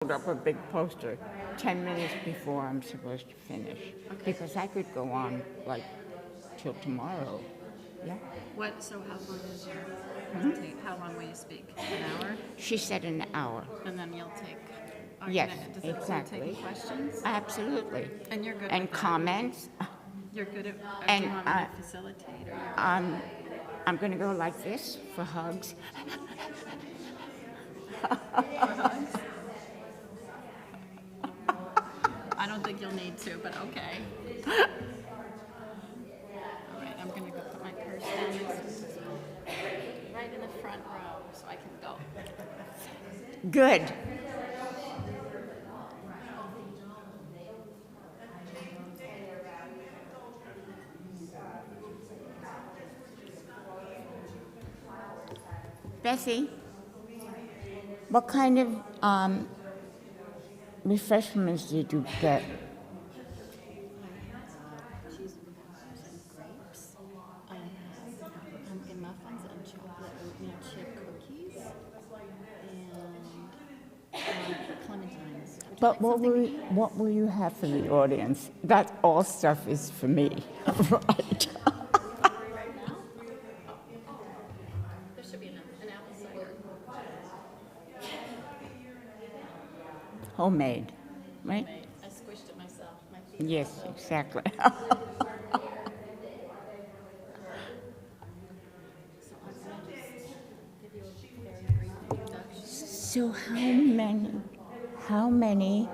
hold up a big poster 10 minutes before I'm supposed to finish. Okay. Because I could go on like till tomorrow. Yeah. So how long is your presentation? How long will you speak? An hour? She said an hour. And then you'll take... Are Yes, does it exactly. take questions? Absolutely. And you're good And with that? comments. You're good at... And, do you want me to facilitate? Or I'm going to go like this for hugs. I don't think you'll need to, but okay. All right, I'm going to go put my purse down next to this one. Right in the front row so I can go. Good. Bessie, what kind of refreshments did you get? Cheese and grapes, pumpkin muffins and chocolate oatmeal chip cookies, and clementines. But what will you have for the audience? That all stuff is for me, right? Right now? There should be an apple cider. Homemade, right? I squished it myself. My feet. Yes, exactly. So I'm gonna just give you a very brief introduction. So how many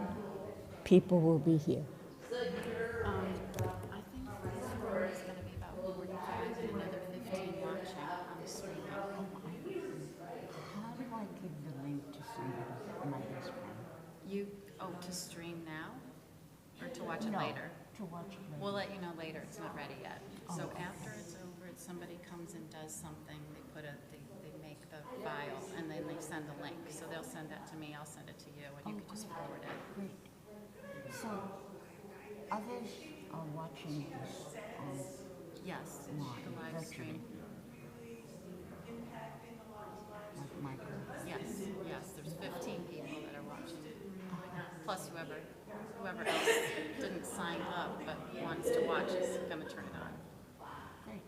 people will be here? I think this room is gonna be about 45 and another 15 watching on the stream. How do I give the link to somebody, my best friend? To stream now? Or to watch it No, later? to watch it later. We'll let you know later, it's not ready yet. So after it's over, somebody comes and does something, they make the file, and then they send the link. So they'll send that to me, I'll send it to you, and you can just forward it. Great. So others are watching this on Yes, Live, the live stream. like Michael. Yes, there's 15 people that are watching it. Plus whoever else didn't sign up but wants to watch is gonna turn it on. Great.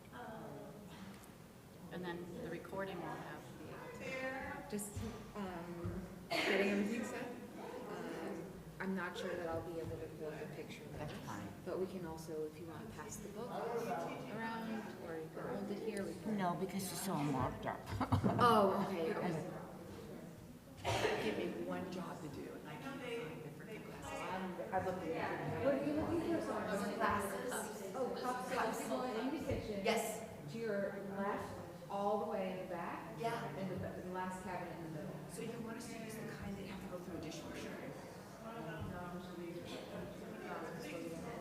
And then the recording will have to be out. Just getting everything set. I'm not sure that I'll be able to hold the picture, That's fine. but we can also, if you want to pass the book around, or you can hold it here. We can... No, because it's all marked up. Oh, okay. Give me one job to do, and I can't find different glasses. I've looked at it. What are you looking for? Glasses. Oh, cups. So in the kitchen. Yes. To your left, all the way in the back. Yeah. And the last cabinet in the middle. So you want us to use the kind that have to go through a dishwasher?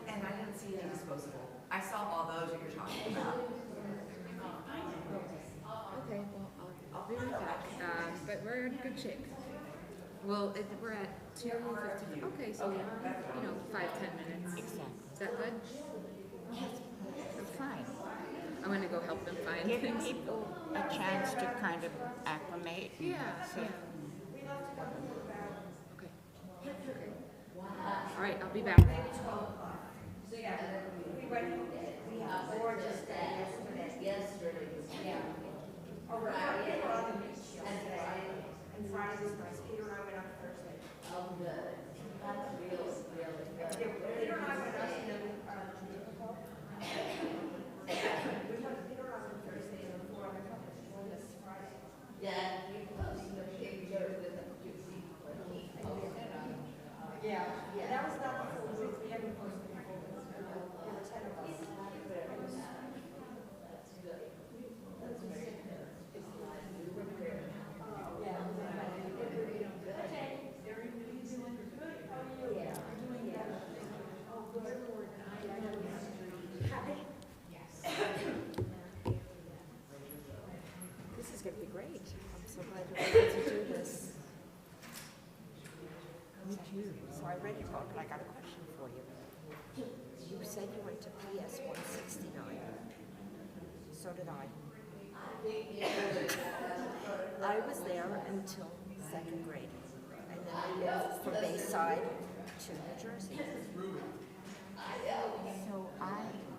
And I didn't see any disposable. I saw all those that you're talking about. Okay, well, I'll be right back. But we're in good shape. Well, we're at 2:50. Okay, so 5-10 minutes. Exactly. Is that good? It's fine. I'm gonna go help them find Giving things. people a chance to kind of acclimate. and Yeah. see. Okay. All right, I'll be back. This is gonna be great. I'm so glad you're able to do this. Me too. So I read your book, and I got a question for you. You said you went to PS 169. So did I. I was there until second grade, and then I moved from Bayside to New Jersey. So I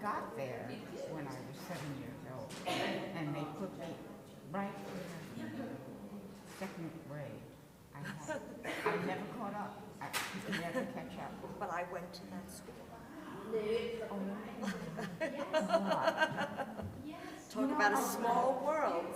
got there when I was 7 years old, and they put me right in the second grade. I never caught up. I could never catch up. But I went to that school. Talk about a small world.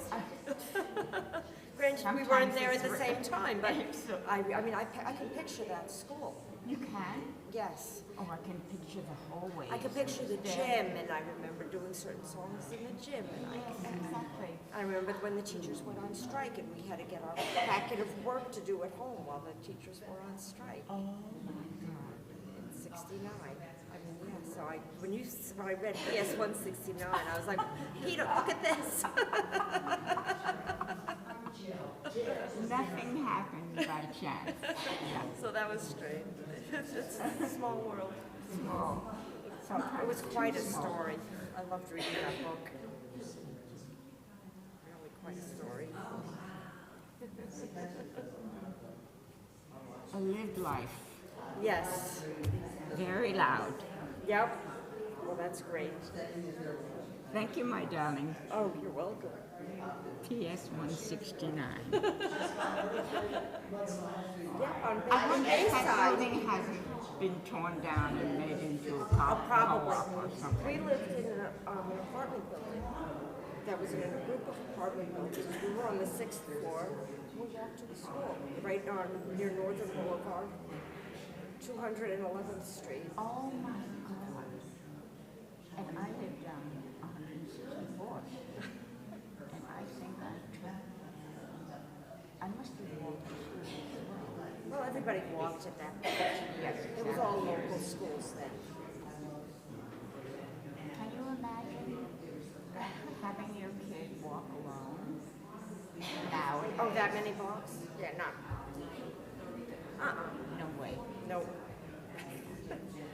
Granted, we weren't Sometimes there at it's the same time, but So- I mean, I can picture that school. You can? Yes. Oh, I can picture the hallways. I can picture the There. gym, and I remember doing certain songs in the gym. And Yes, exactly. I remember when the teachers went on strike, and we had to get our packet of work to do at home while the teachers were on strike. Oh my God. In '69. I mean, yeah. So when I read PS 169, I was like, Peter, look at this. Nothing happened by chance. Yeah. So that was strange. It's a small world. Small. It Sometimes was too quite a small. story. I loved reading that book. Really quite a story. A lived life. Yes. Very loud. Yep. Well, that's great. Thank you, my darling. Oh, you're welcome. PS 169. Yeah, on I wonder if that Bayside. building hasn't been torn down and made into a Probably. co-op or We something. lived in an apartment building that was in a group of apartment buildings. We were on the 6th floor. We walked to the school, right on near Northern Boulevard, 211th Street. Oh my God. And I lived down 164th. And I think I must have walked to school as well. Well, everybody walked at that point. Yes, It was all local schools then. Can you imagine having your kid walk alone? Now, Oh, that many blocks? Yeah, not. no way. No.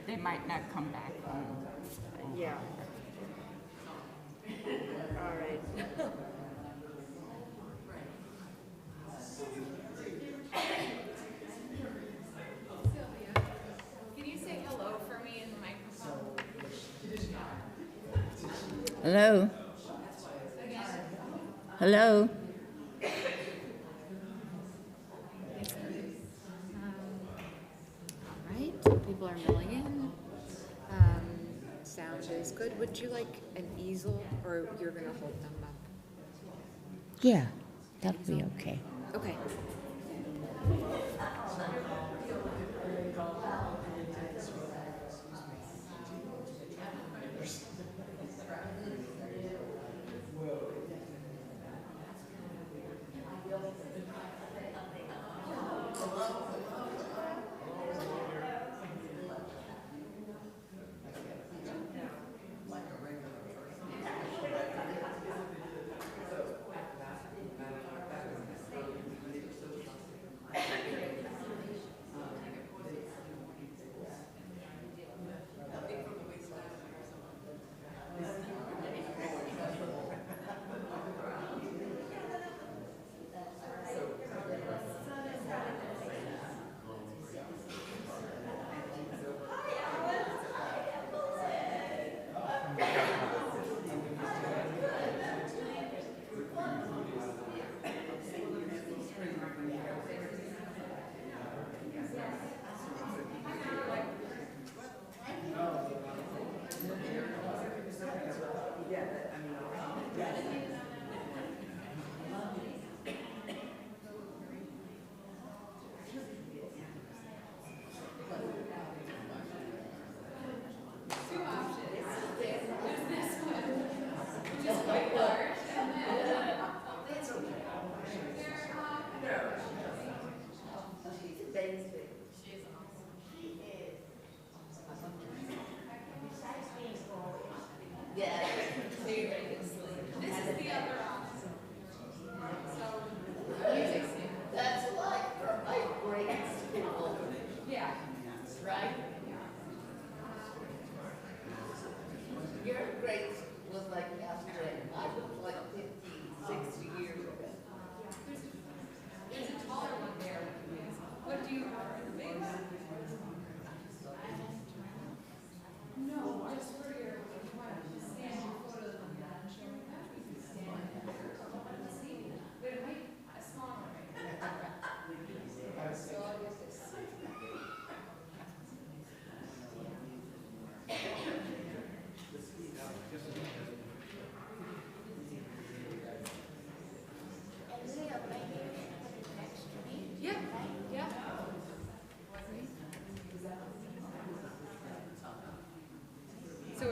They might not come back home. Yeah. All right. Can you say hello for me in the microphone? Hello? Hello? All right, people are milling in. Sound is good. Would you like an easel, or you're gonna hold them up? Yeah, that'll be okay. Okay.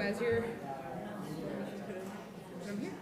as you're, put them here.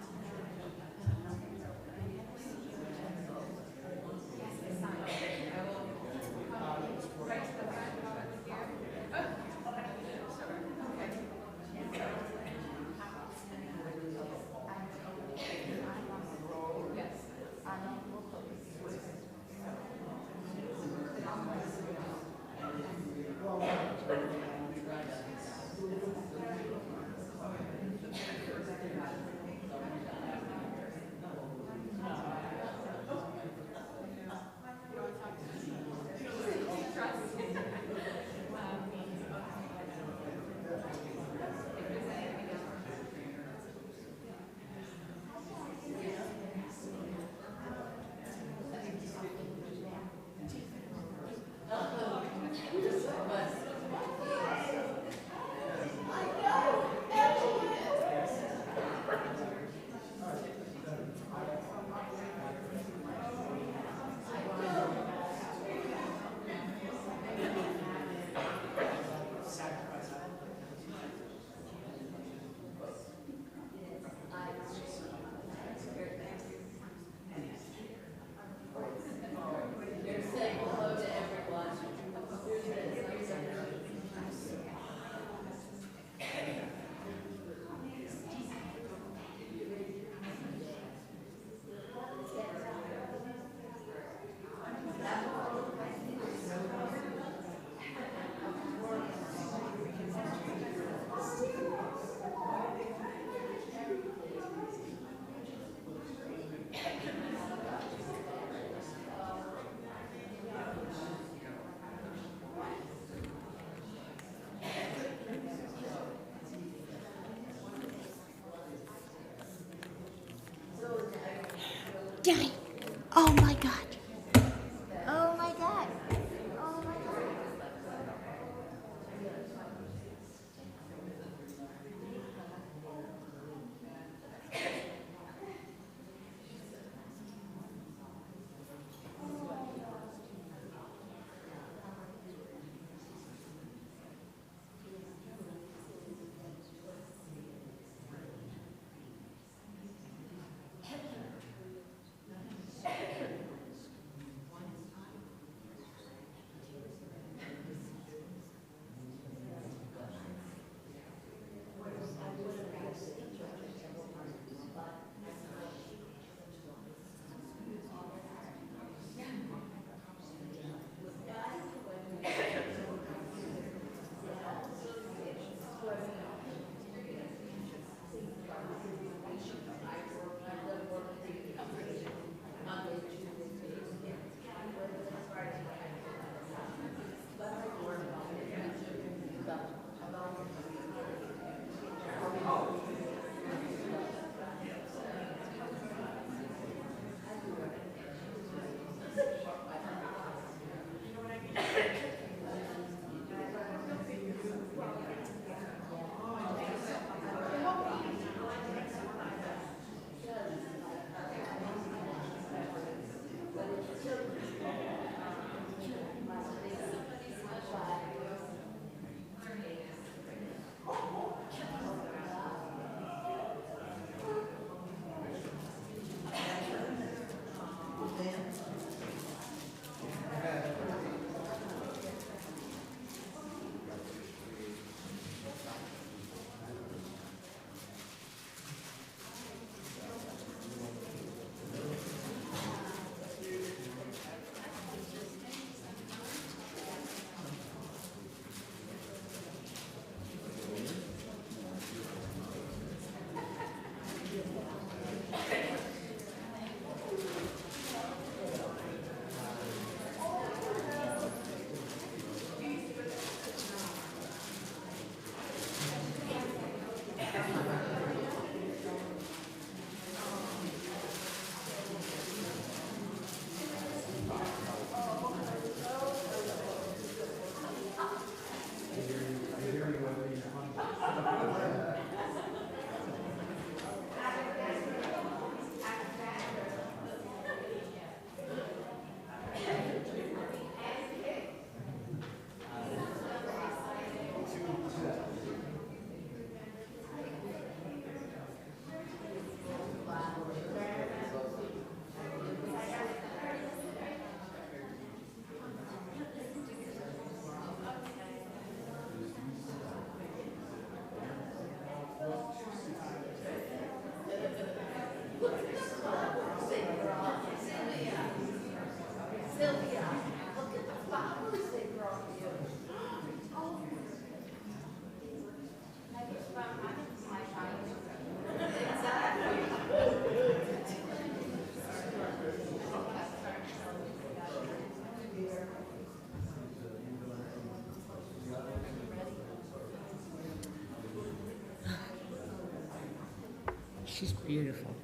She's beautiful.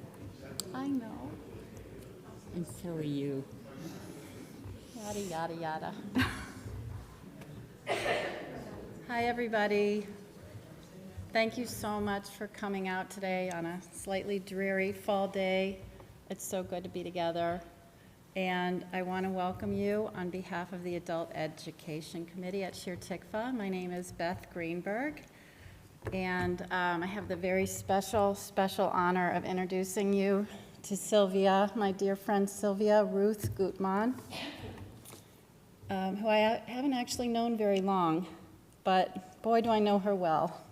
I know. And so are you. Yada, yada, yada. Hi, everybody. Thank you so much for coming out today on a slightly dreary fall day. It's so good to be together. And I want to welcome you on behalf of the Adult Education Committee at Shir Tikva. My name is Beth Greenberg. And I have the very special honor of introducing you to Sylvia, my dear friend Sylvia Ruth Gutmann, who I haven't actually known very long, but boy, do I know her well.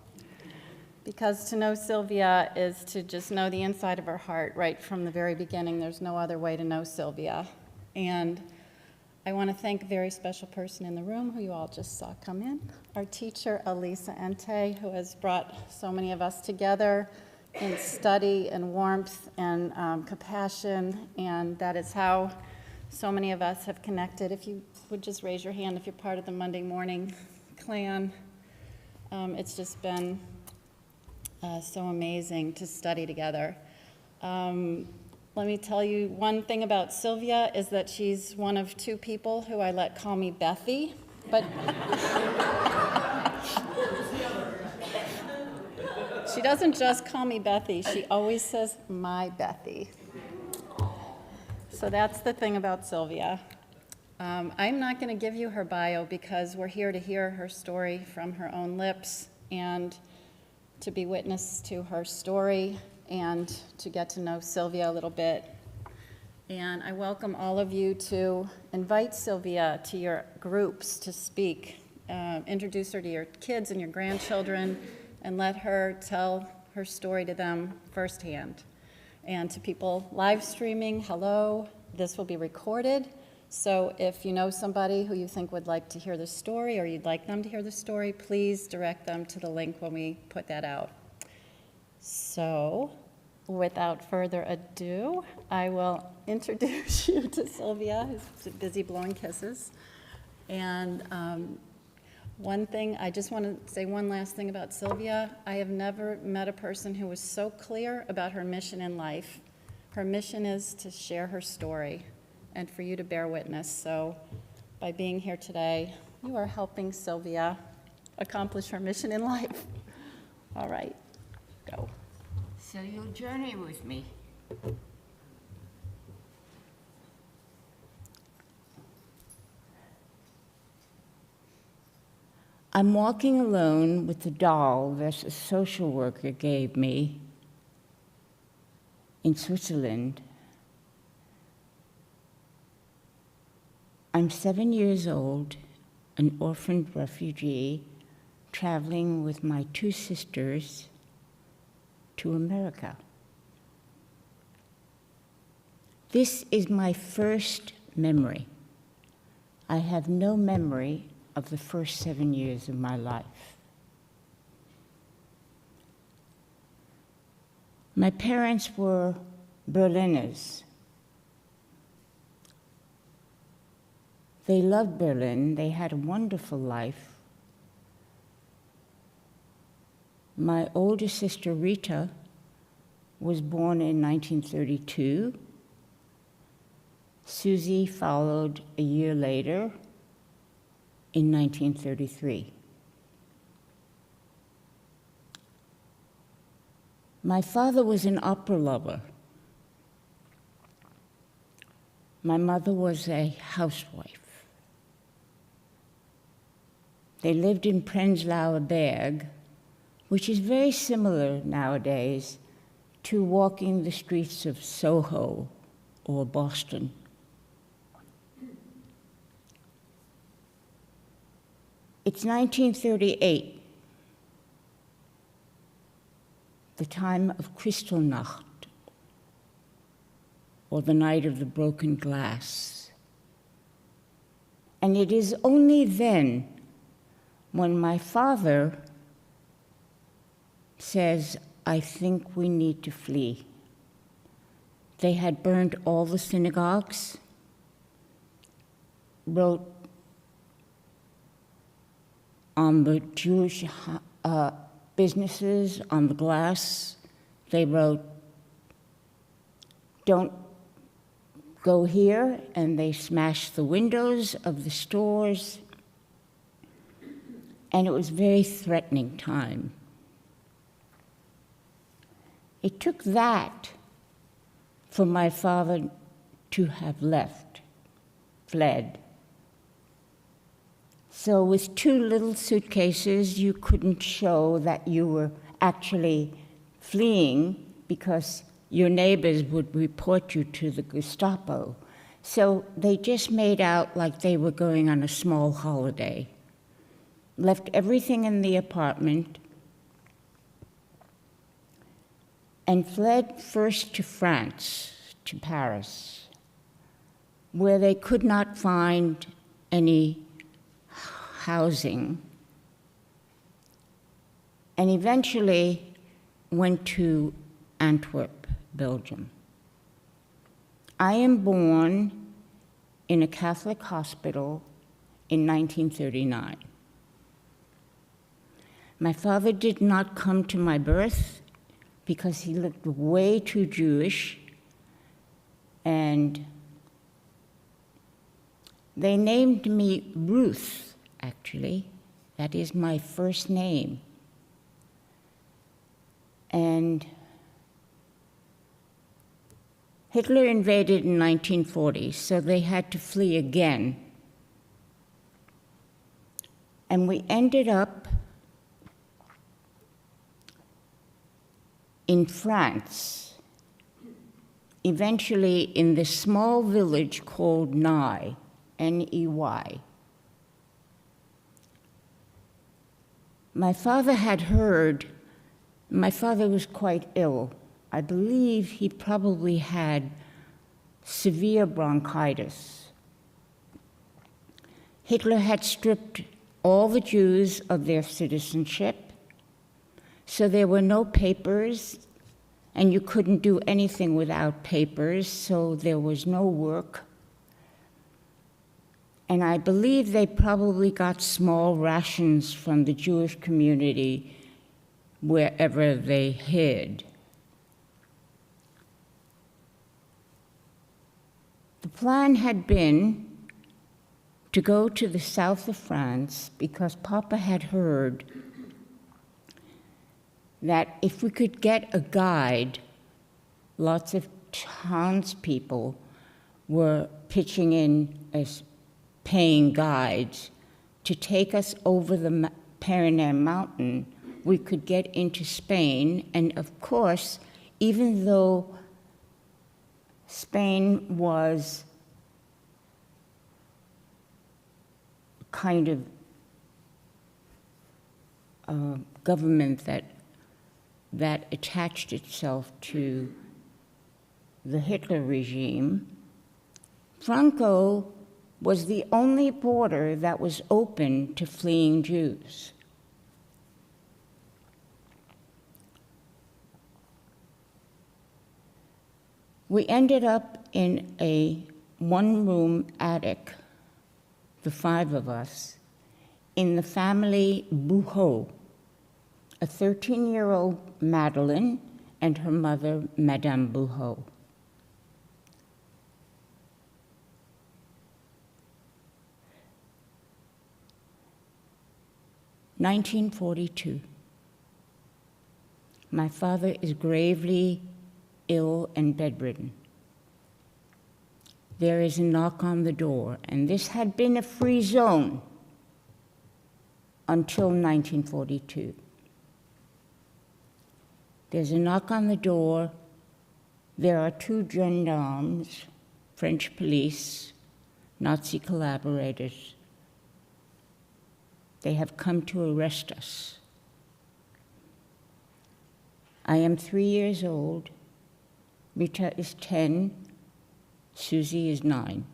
Because to know Sylvia is to just know the inside of her heart right from the very beginning. There's no other way to know Sylvia. And I want to thank a very special person in the room who you all just saw come in, our teacher, Elisa Ente, who has brought so many of us together in study and warmth and compassion, and that is how so many of us have connected. If you would just raise your hand if you're part of the Monday morning clan. It's just been so amazing to study together. Let me tell you one thing about Sylvia is that she's one of two people who I let call me Bethy, but she doesn't just call me Bethy, she always says my Bethy. So that's the thing about Sylvia. I'm not going to give you her bio because we're here to hear her story from her own lips and to be witness to her story and to get to know Sylvia a little bit. And I welcome all of you to invite Sylvia to your groups to speak. Introduce her to your kids and your grandchildren and let her tell her story to them firsthand. And to people live streaming, hello, this will be recorded. So if you know somebody who you think would like to hear the story or you'd like them to hear the story, please direct them to the link when we put that out. So without further ado, I will introduce you to Sylvia, who's busy blowing kisses. And one thing, I just want to say one last thing about Sylvia. I have never met a person who was so clear about her mission in life. Her mission is to share her story and for you to bear witness. So by being here today, you are helping Sylvia accomplish her mission in life. All right, go. So you'll journey with me. I'm walking alone with the doll that a social worker gave me in Switzerland. I'm 7 years old, an orphaned refugee, traveling with my two sisters to America. This is my first memory. I have no memory of the first 7 years of my life. My parents were Berliners. They loved Berlin. They had a wonderful life. My older sister, Rita, was born in 1932. Susie followed a year later in 1933. My father was an opera lover. My mother was a housewife. They lived in Prenzlauer Berg, which is very similar nowadays to walking the streets of Soho or Boston. It's 1938, the time of Kristallnacht, or the night of the broken glass. And it is only then when my father says, I think we need to flee. They had burned all the synagogues, wrote on the Jewish businesses, on the glass, they wrote, don't go here, and they smashed the windows of the stores. And it was a very threatening time. It took that for my father to have fled. So with 2 little suitcases, you couldn't show that you were actually fleeing because your neighbors would report you to the Gestapo. So they just made out like they were going on a small holiday. Left everything in the apartment and fled first to France, to Paris, where they could not find any housing, and eventually went to Antwerp, Belgium. I am born in a Catholic hospital in 1939. My father did not come to my birth because he looked way too Jewish, and they named me Ruth, actually. That is my first name. And Hitler invaded in 1940, so they had to flee again. And we ended up in France, eventually in this small village called Ney, N-E-Y. My father had heard, my father was quite ill. I believe he probably had severe bronchitis. Hitler had stripped all the Jews of their citizenship, so there were no papers, and you couldn't do anything without papers, so there was no work. And I believe they probably got small rations from the Jewish community wherever they hid. The plan had been to go to the south of France because Papa had heard that if we could get a guide, lots of townspeople were pitching in as paying guides to take us over the Pyrenees mountain, we could get into Spain. And of course, even though Spain was kind of a government that attached itself to the Hitler regime, Franco was the only border that was open to fleeing Jews. We ended up in a one-room attic, the 5 of us, in the family Bouhot, a 13-year-old Madeline and her mother, Madame Bouhot. (1942). My father is gravely ill and bedridden. There is a knock on the door, and this had been a free zone until 1942. There's a knock on the door. There are 2 gendarmes, French police, Nazi collaborators. They have come to arrest us. I am 3 years old. Rita is 10. Susie is 9.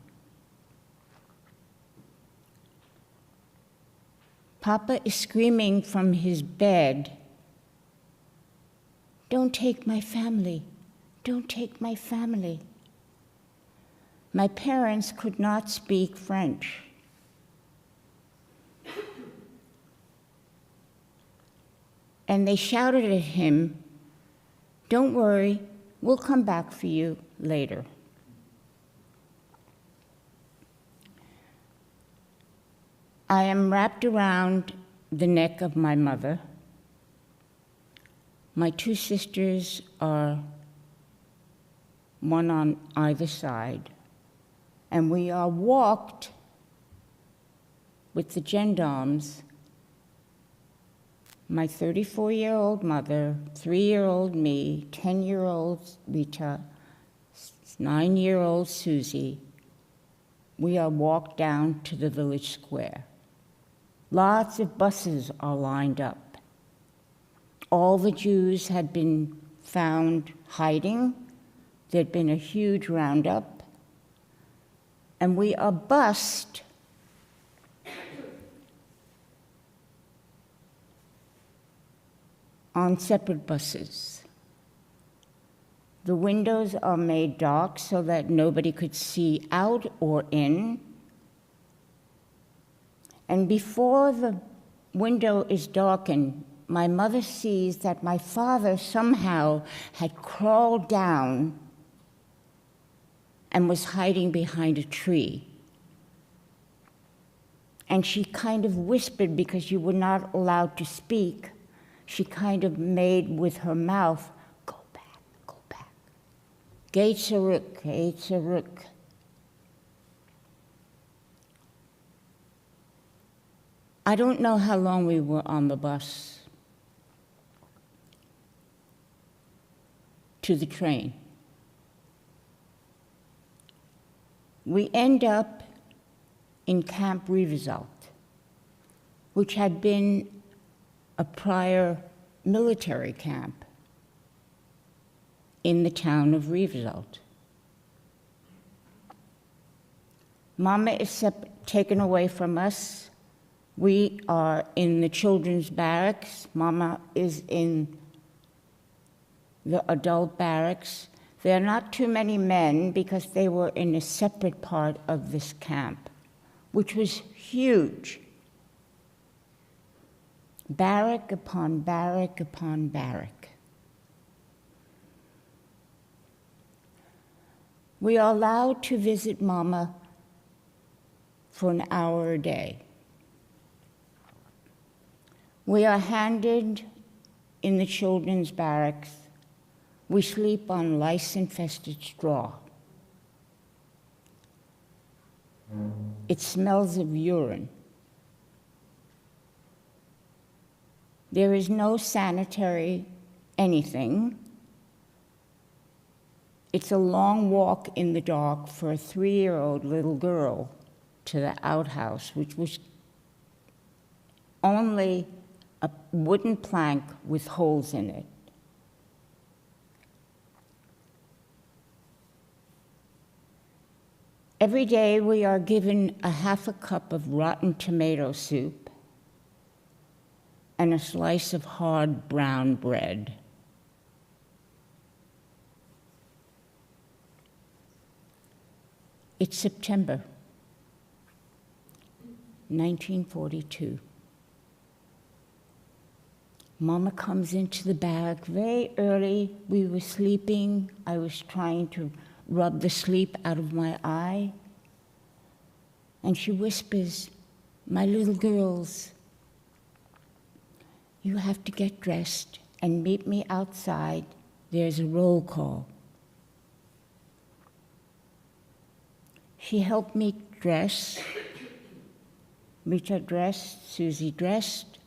Papa is screaming from his bed, "Don't take my family. Don't take my family." My parents could not speak French. And they shouted at him, "Don't worry, we'll come back for you. later. I am wrapped around the neck of my mother. My two sisters are one on either side, and we are walked with the gendarmes, my 34-year-old mother, 3-year-old me, 10-year-old Rita, 9-year-old Susie. We are walked down to the village square. Lots of buses are lined up. All the Jews had been found hiding. There'd been a huge roundup. And we are bused on separate buses. The windows are made dark so that nobody could see out or in. And before the window is darkened, my mother sees that my father somehow had crawled down and was hiding behind a tree. And she kind of whispered, because you were not allowed to speak, she kind of made with her mouth, "Go back, go back. Geh zurück, geh zurück." I don't know how long we were on the bus to the train. We end up in Camp Rivesaltes, which had been a prior military camp in the town of Rivesaltes. Mama is taken away from us. We are in the children's barracks. Mama is in the adult barracks. There are not too many men because they were in a separate part of this camp, which was huge. Barrack upon barrack upon barrack. We are allowed to visit Mama for an hour a day. We are handed in the children's barracks. We sleep on lice-infested straw. It smells of urine. There is no sanitary anything. It's a long walk in the dark for a 3-year-old little girl to the outhouse, which was only a wooden plank with holes in it. Every day we are given a half a cup of rotten tomato soup and a slice of hard brown bread. It's September 1942. Mama comes into the barrack very early. We were sleeping. I was trying to rub the sleep out of my eye. And she whispers, "My little girls, you have to get dressed and meet me outside. There's a roll call." She helped me dress. Rita dressed, Susie dressed.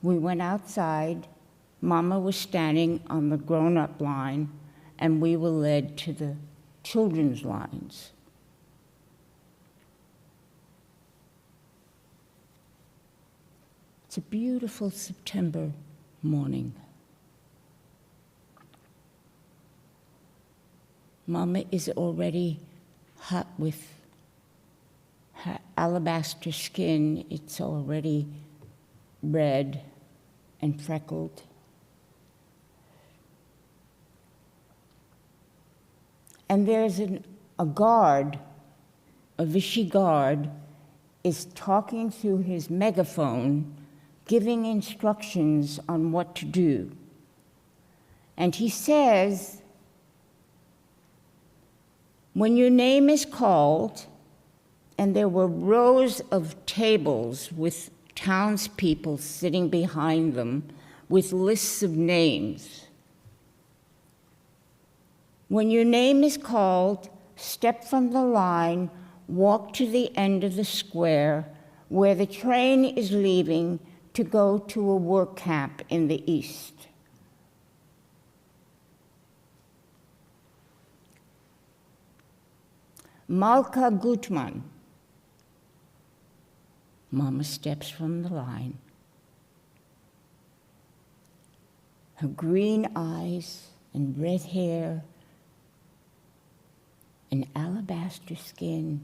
We went outside. Mama was standing on the grown-up line, and we were led to the children's lines. It's a beautiful September morning. Mama is already hot with her alabaster skin. It's already red and freckled. And there's a guard, a Vichy guard, is talking through his megaphone, giving instructions on what to do. And he says, When your name is called, and there were rows of tables with townspeople sitting behind them with lists of names. When your name is called, step from the line, walk to the end of the square where the train is leaving to go to a work camp in the east. Sylvia Gutmann. Mama steps from the line. Her green eyes and red hair and alabaster skin,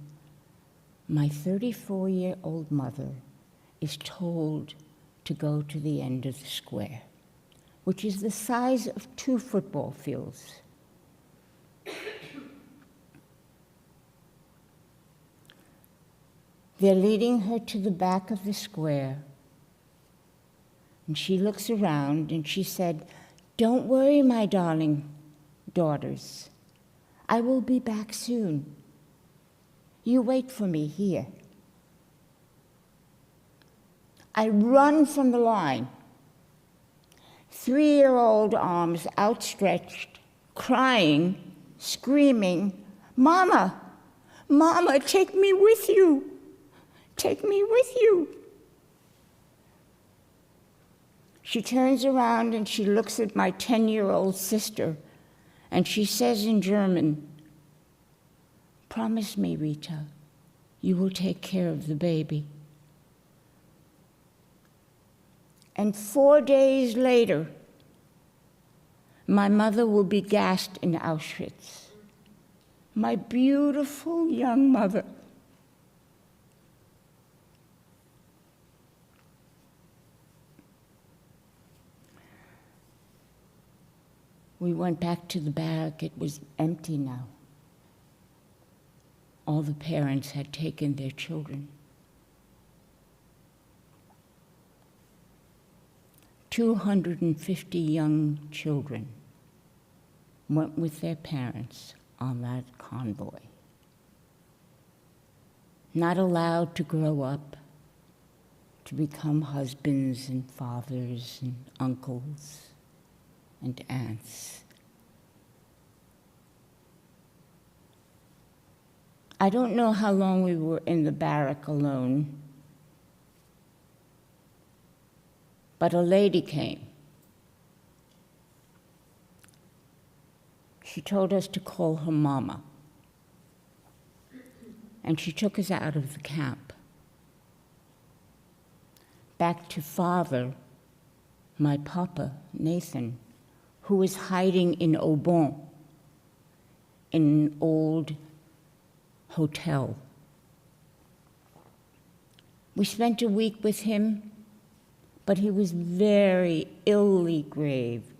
my 34-year-old mother is told to go to the end of the square, which is the size of 2 football fields. They're leading her to the back of the square, and she looks around and she said, "Don't worry, my darling daughters. I will be back soon. You wait for me here." I run from the line, 3-year-old arms outstretched, crying, screaming, "Mama, Mama, take me with you. Take me with you." She turns around and she looks at my 10-year-old sister, and she says in German, "Promise me, Rita, you will take care of the baby." And 4 days later, my mother will be gassed in Auschwitz. My beautiful young mother. We went back to the barrack. It was empty now. All the parents had taken their children. 250 young children went with their parents on that convoy. Not allowed to grow up, to become husbands and fathers and uncles and aunts. I don't know how long we were in the barrack alone, but a lady came. She told us to call her Mama, and she took us out of the camp, back to Father, my Papa, Nathan, who was hiding in Aubon, in an old hotel. We spent a week with him, but he was very illy graved.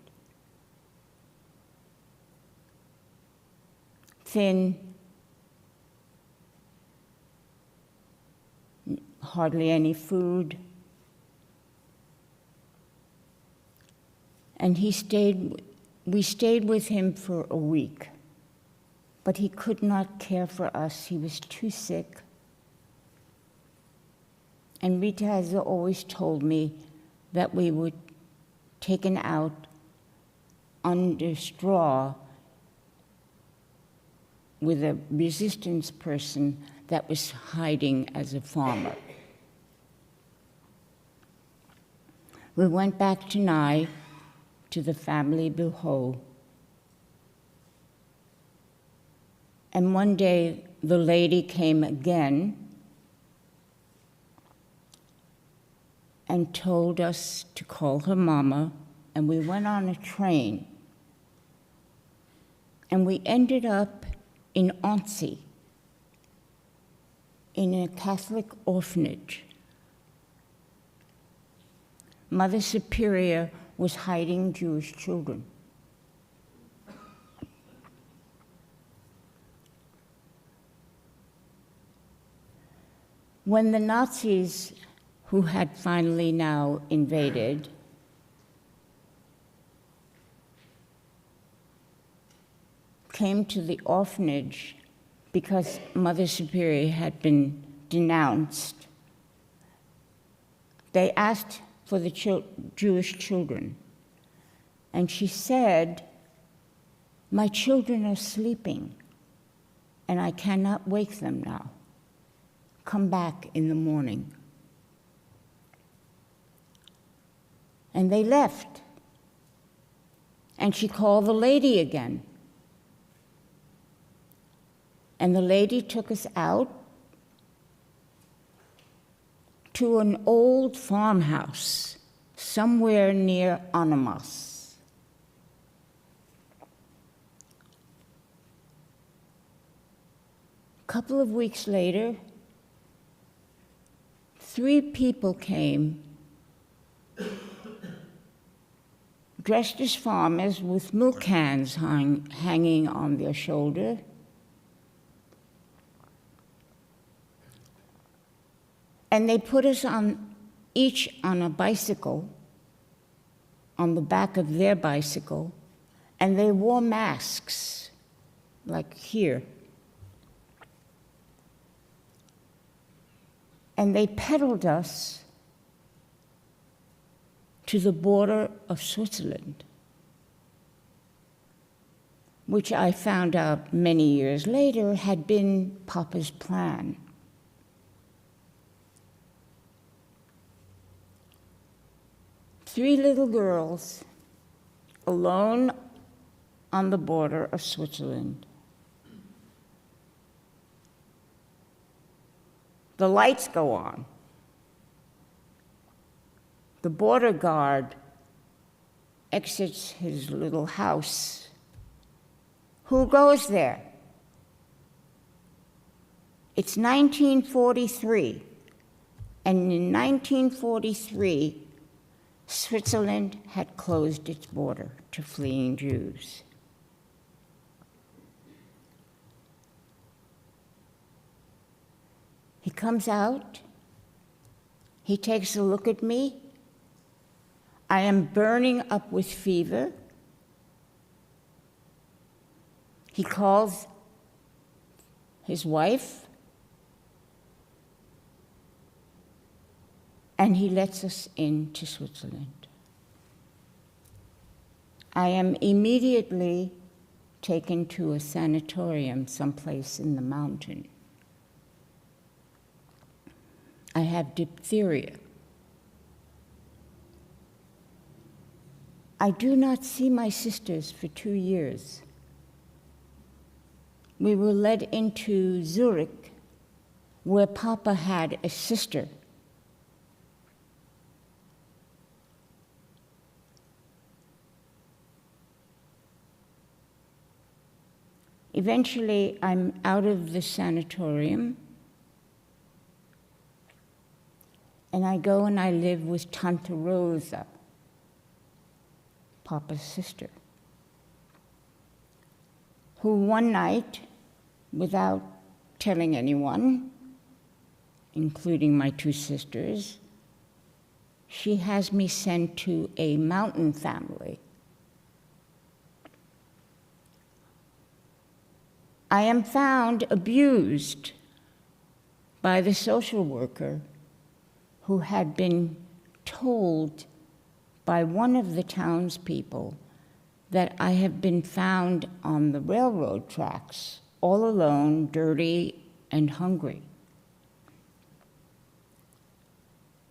Thin, hardly any food. And we stayed with him for a week, but he could not care for us. He was too sick. And Rita has always told me that we were taken out under straw with a resistance person that was hiding as a farmer. We went back to Nye, to the family bureau. And one day, the lady came again and told us to call her Mama, and we went on a train. And we ended up in Onsi, in a Catholic orphanage. Mother Superior was hiding Jewish children. When the Nazis, who had finally now invaded, came to the orphanage because Mother Superior had been denounced, they asked for the Jewish children. And she said, "My children are sleeping, and I cannot wake them now. Come back in the morning." And they left. And she called the lady again. And the lady took us out to an old farmhouse somewhere near Animas. A couple of weeks later, 3 people came dressed as farmers with milk cans hanging on their shoulder. And they put us each on a bicycle, on the back of their bicycle, and they wore masks, like here. And they pedaled us to the border of Switzerland, which I found out many years later had been Papa's plan. Three little girls alone on the border of Switzerland. The lights go on. The border guard exits his little house. Who goes there? It's 1943, and in 1943, Switzerland had closed its border to fleeing Jews. He comes out, he takes a look at me. I am burning up with fever. He calls his wife, and he lets us into Switzerland. I am immediately taken to a sanatorium someplace in the mountain. I have diphtheria. I do not see my sisters for 2 years. We were led into Zurich, where Papa had a sister. Eventually, I'm out of the sanatorium, and I go and I live with Tante Rosa, Papa's sister, who one night, without telling anyone, including my 2 sisters, she has me sent to a mountain family. I am found abused by the social worker who had been told by one of the townspeople that I have been found on the railroad tracks, all alone, dirty, and hungry.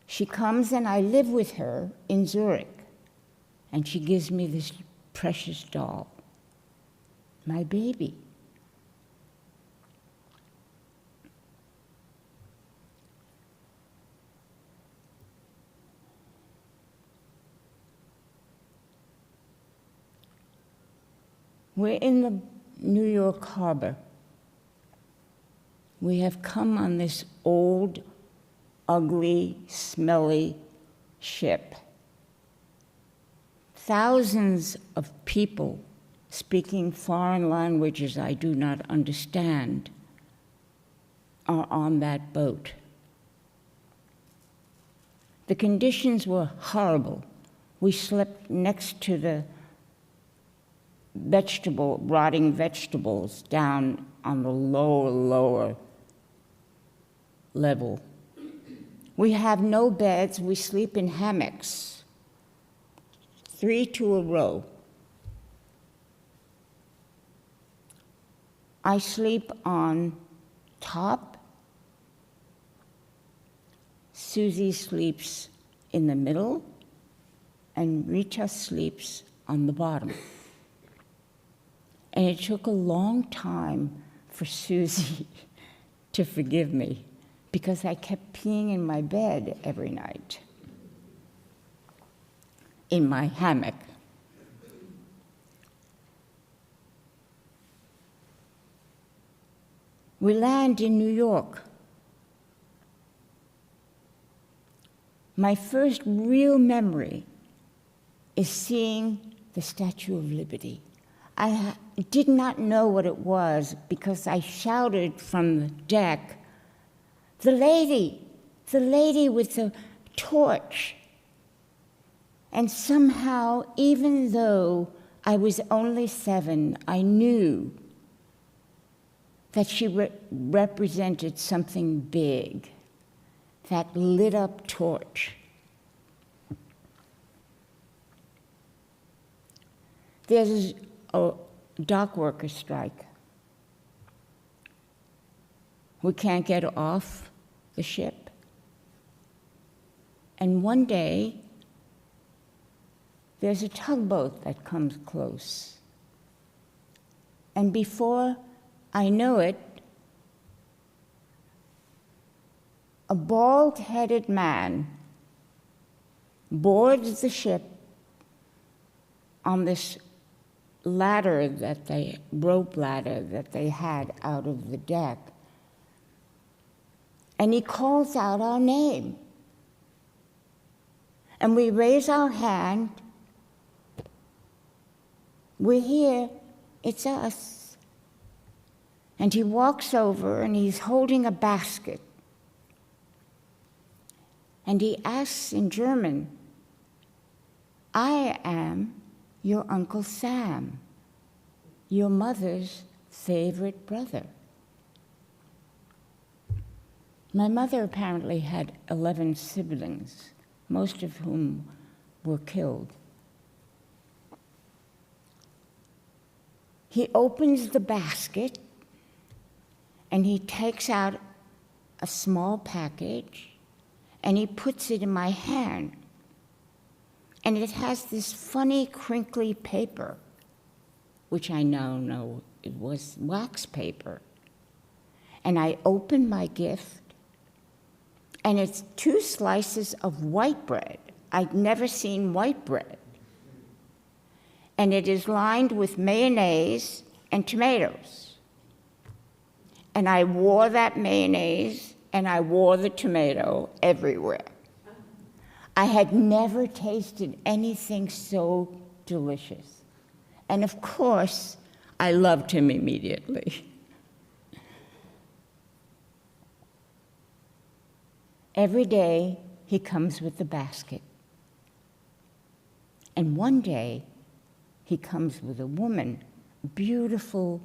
She comes and I live with her in Zurich, and she gives me this precious doll, my baby. We're in the New York Harbor. We have come on this old, ugly, smelly ship. Thousands of people speaking foreign languages I do not understand are on that boat. The conditions were horrible. We slept next to the rotting vegetables down on the lower level. We have no beds. We sleep in hammocks, 3 to a row. I sleep on top. Susie sleeps in the middle, and Rita sleeps on the bottom. And it took a long time for Susie to forgive me because I kept peeing in my bed every night, in my hammock. We land in New York. My first real memory is seeing the Statue of Liberty. I did not know what it was because I shouted from the deck, the lady with the torch. And somehow, even though I was only 7, I knew that she represented something big, that lit up torch. There's a dock worker strike. We can't get off the ship. And one day, there's a tugboat that comes close. And before I know it, a bald-headed man boards the ship on this rope ladder that they had out of the deck. And he calls out our name. And we raise our hand. We're here, it's us. And he walks over and he's holding a basket. And he asks in German, I am your Uncle Sam, your mother's favorite brother. My mother apparently had 11 siblings, most of whom were killed. He opens the basket and he takes out a small package and he puts it in my hand. And it has this funny, crinkly paper, which I now know it was wax paper. And I open my gift, and it's 2 slices of white bread. I'd never seen white bread. And it is lined with mayonnaise and tomatoes. And I wore that mayonnaise and I wore the tomato everywhere. I had never tasted anything so delicious. And of course, I loved him immediately. Every day, he comes with the basket. And one day, he comes with a woman, a beautiful,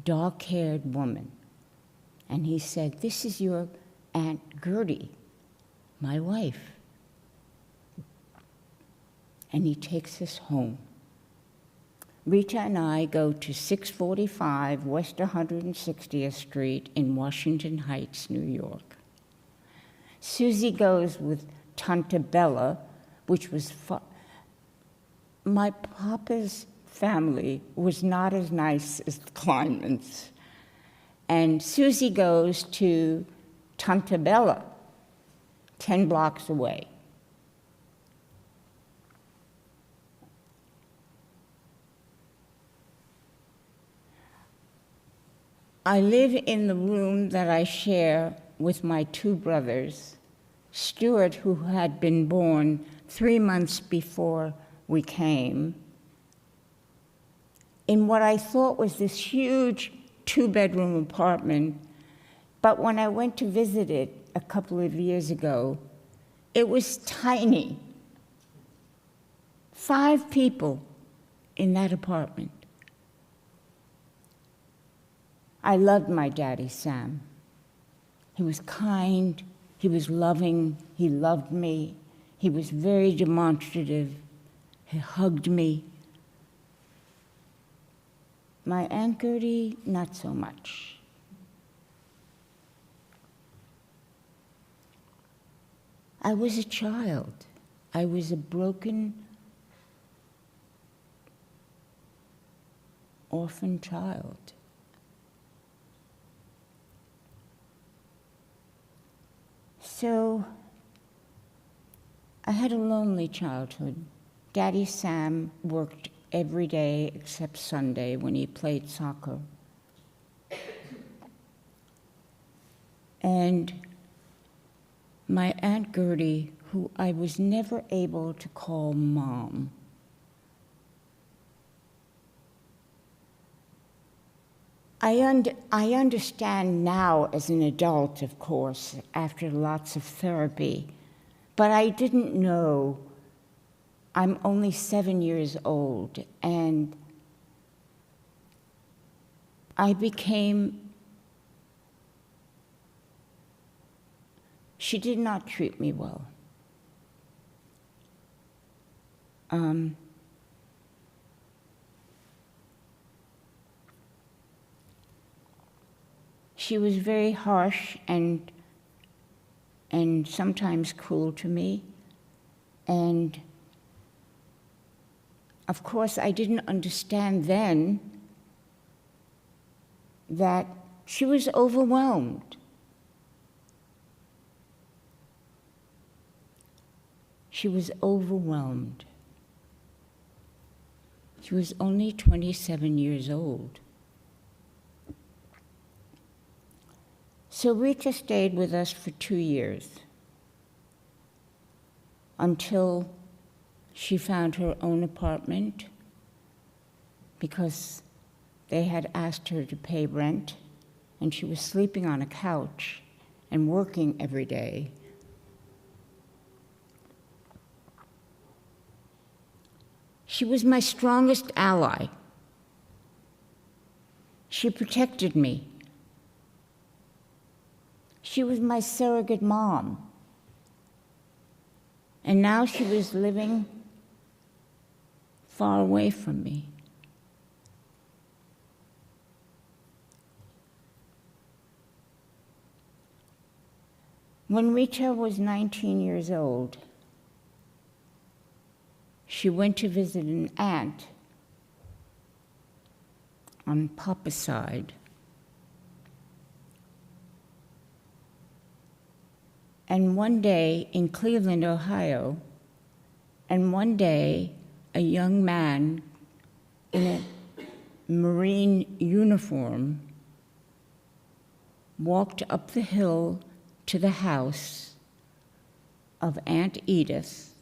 dark-haired woman. And he said, this is your Aunt Gertie, my wife. And he takes us home. Rita and I go to 645 West 160th Street in Washington Heights, New York. Susie goes with Tante Bella, which was my papa's family was not as nice as the Kleinmans. And Susie goes to Tante Bella, 10 blocks away. I live in the room that I share with my 2 brothers, Stuart, who had been born 3 months before we came, in what I thought was this huge 2-bedroom apartment. But when I went to visit it a couple of years ago, it was tiny. 5 people in that apartment. I loved my daddy, Sam. He was kind, he was loving, he loved me, he was very demonstrative, he hugged me. My Aunt Gertie, not so much. I was a child. I was a broken, orphan child. So I had a lonely childhood. Daddy Sam worked every day except Sunday when he played soccer. And my Aunt Gertie, who I was never able to call Mom, I understand now as an adult, of course, after lots of therapy, but I didn't know. I'm only 7 years old, and she did not treat me well. She was very harsh and sometimes cruel to me. And of course, I didn't understand then that she was overwhelmed. She was overwhelmed. She was only 27 years old. So Rita stayed with us for 2 years until she found her own apartment because they had asked her to pay rent, and she was sleeping on a couch and working every day. She was my strongest ally. She protected me. She was my surrogate mom. And now she was living far away from me. When Rita was 19 years old, she went to visit an aunt on Papa's side. And one day in Cleveland, Ohio, and one day a young man in a Marine uniform walked up the hill to the house of Aunt Edith,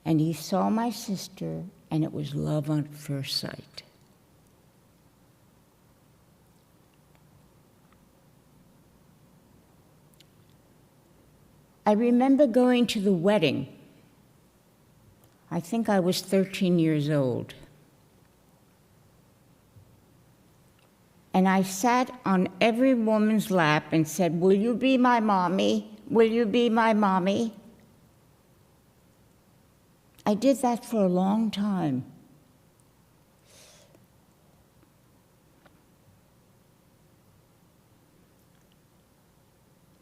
and he saw my sister, and it was love at first sight. I remember going to the wedding. I think I was 13 years old. And I sat on every woman's lap and said, "Will you be my mommy? Will you be my mommy?" I did that for a long time.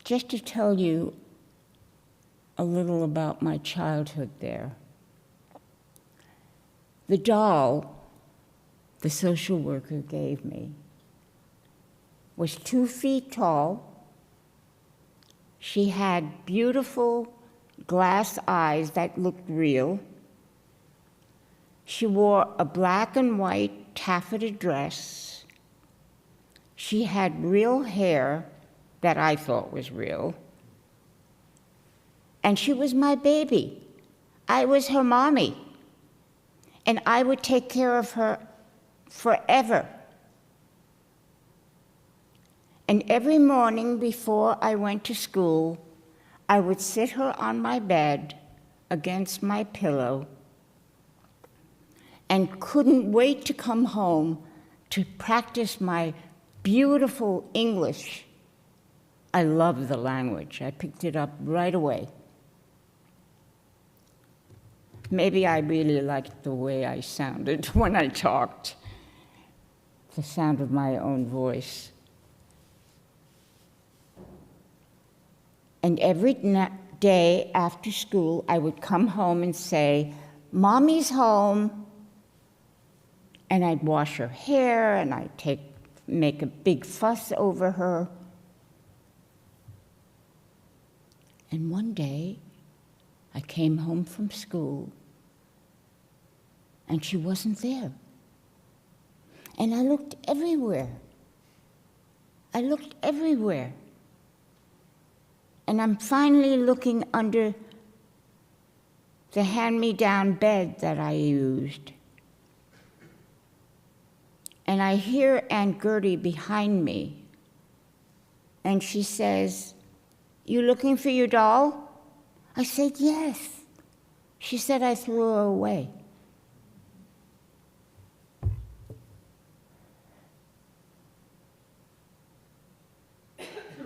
Just to tell you a little about my childhood there. The doll the social worker gave me was 2 feet tall. She had beautiful glass eyes that looked real. She wore a black and white taffeta dress. She had real hair that I thought was real. And she was my baby. I was her mommy. And I would take care of her forever. And every morning before I went to school, I would sit her on my bed against my pillow and couldn't wait to come home to practice my beautiful English. I love the language. I picked it up right away. Maybe I really liked the way I sounded when I talked, the sound of my own voice. And every day after school, I would come home and say, "Mommy's home." And I'd wash her hair, and I'd make a big fuss over her. And one day, I came home from school, and she wasn't there. And I looked everywhere. I looked everywhere. And I'm finally looking under the hand-me-down bed that I used. And I hear Aunt Gertie behind me. And she says, "You looking for your doll?" I said, "Yes." She said I threw her away.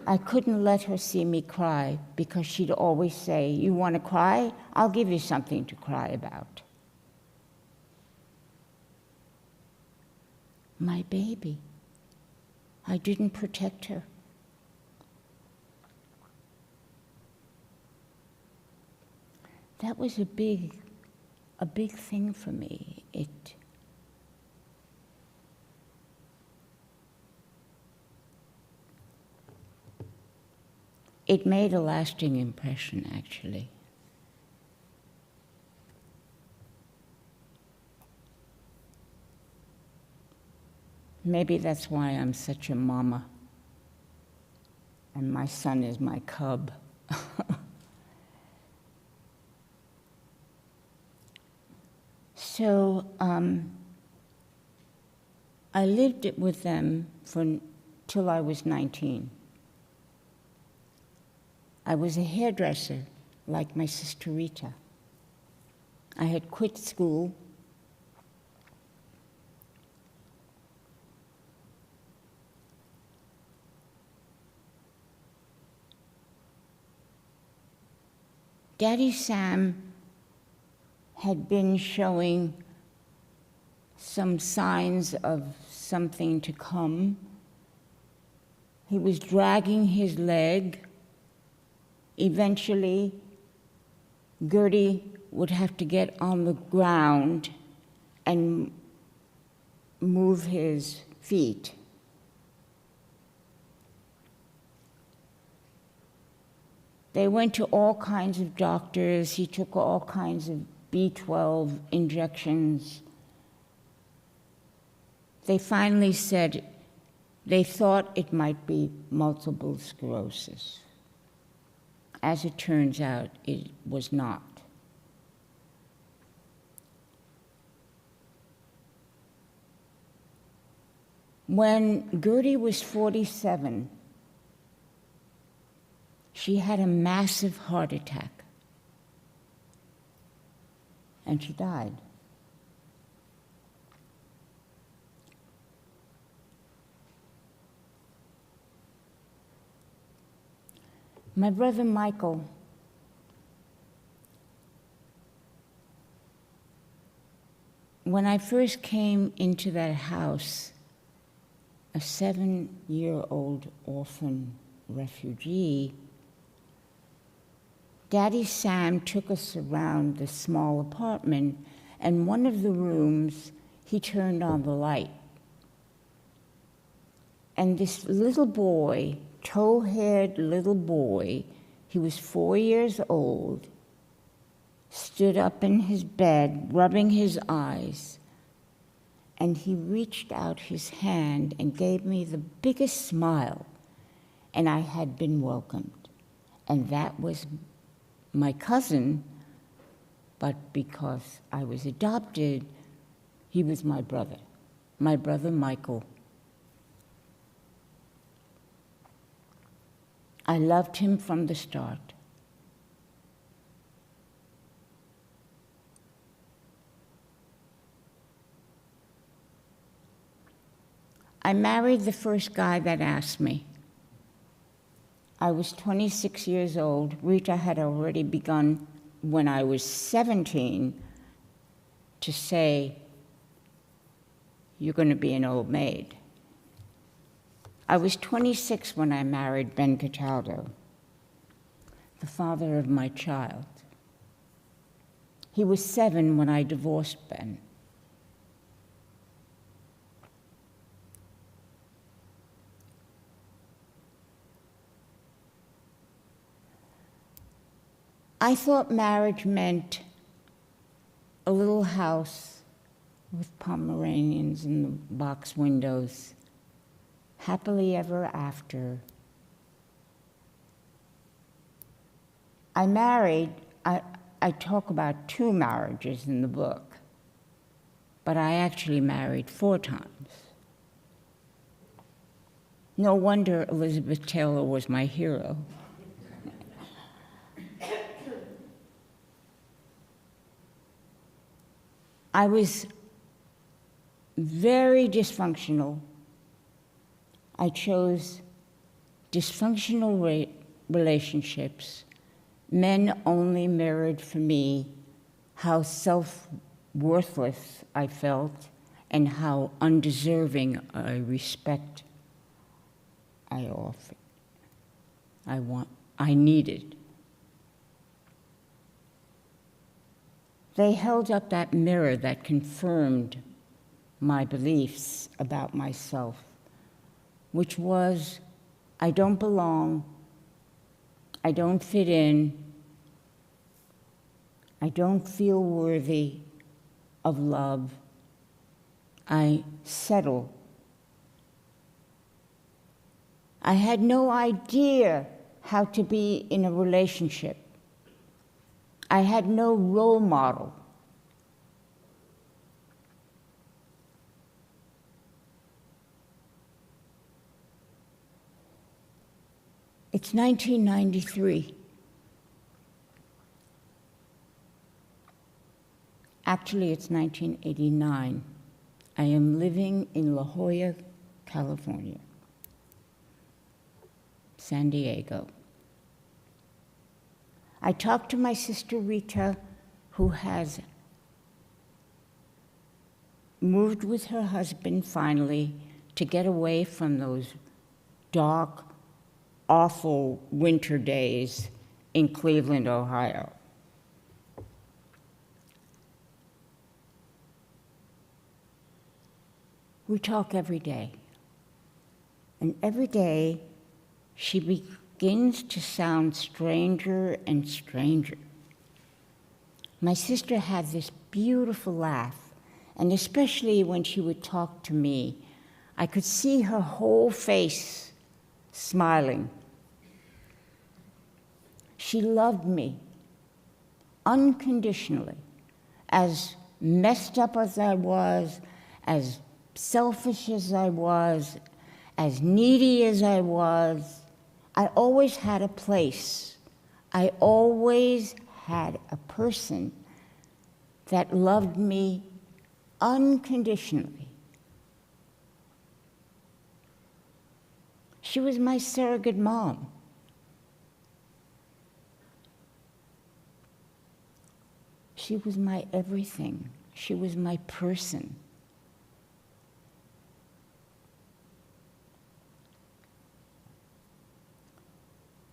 I couldn't let her see me cry because she'd always say, "You want to cry? I'll give you something to cry about." My baby. I didn't protect her. That was a big thing for me. It made a lasting impression, actually. Maybe that's why I'm such a mama, and my son is my cub. So I lived with them till I was 19. I was a hairdresser, like my sister Rita. I had quit school. Daddy Sam had been showing some signs of something to come. He was dragging his leg. Eventually, Gertie would have to get on the ground and move his feet. They went to all kinds of doctors. He took all kinds of B12 injections. They finally said they thought it might be multiple sclerosis. As it turns out, it was not. When Gertie was 47, she had a massive heart attack, and she died. My brother Michael, when I first came into that house, a 7-year-old orphan refugee, Daddy Sam took us around the small apartment, and one of the rooms, he turned on the light. And this little boy, tow-haired little boy, he was 4 years old, stood up in his bed, rubbing his eyes, and he reached out his hand and gave me the biggest smile, and I had been welcomed. And that was my cousin, but because I was adopted, he was my brother Michael. I loved him from the start. I married the first guy that asked me. I was 26 years old. Rita had already begun when I was 17 to say, "You're going to be an old maid." I was 26 when I married Ben Cataldo, the father of my child. He was 7 when I divorced Ben. I thought marriage meant a little house with Pomeranians in the box windows, happily ever after. I talk about 2 marriages in the book, but I actually married 4 times. No wonder Elizabeth Taylor was my hero. I was very dysfunctional. I chose dysfunctional relationships. Men only mirrored for me how self-worthless I felt and how undeserving a respect I needed. They held up that mirror that confirmed my beliefs about myself, which was, I don't belong, I don't fit in, I don't feel worthy of love, I settle. I had no idea how to be in a relationship. I had no role model. It's 1993. Actually, it's 1989. I am living in La Jolla, California, San Diego. I talked to my sister Rita, who has moved with her husband finally to get away from those dark, awful winter days in Cleveland, Ohio. We talk every day. And every day, she begins to sound stranger and stranger. My sister had this beautiful laugh, and especially when she would talk to me, I could see her whole face smiling. She loved me unconditionally, as messed up as I was, as selfish as I was, as needy as I was. I always had a place. I always had a person that loved me unconditionally. She was my surrogate mom. She was my everything. She was my person.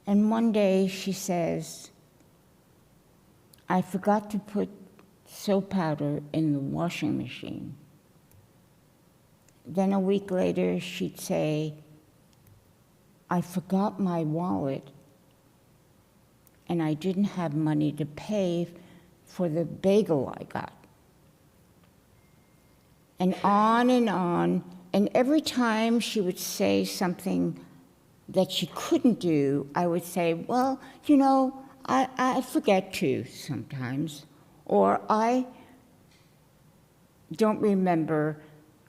And one day she says, "I forgot to put soap powder in the washing machine." Then a week later she'd say, "I forgot my wallet and I didn't have money to pay for the bagel I got." And on, and every time she would say something that she couldn't do, I would say, "Well, you know, I forget to sometimes," or "I don't remember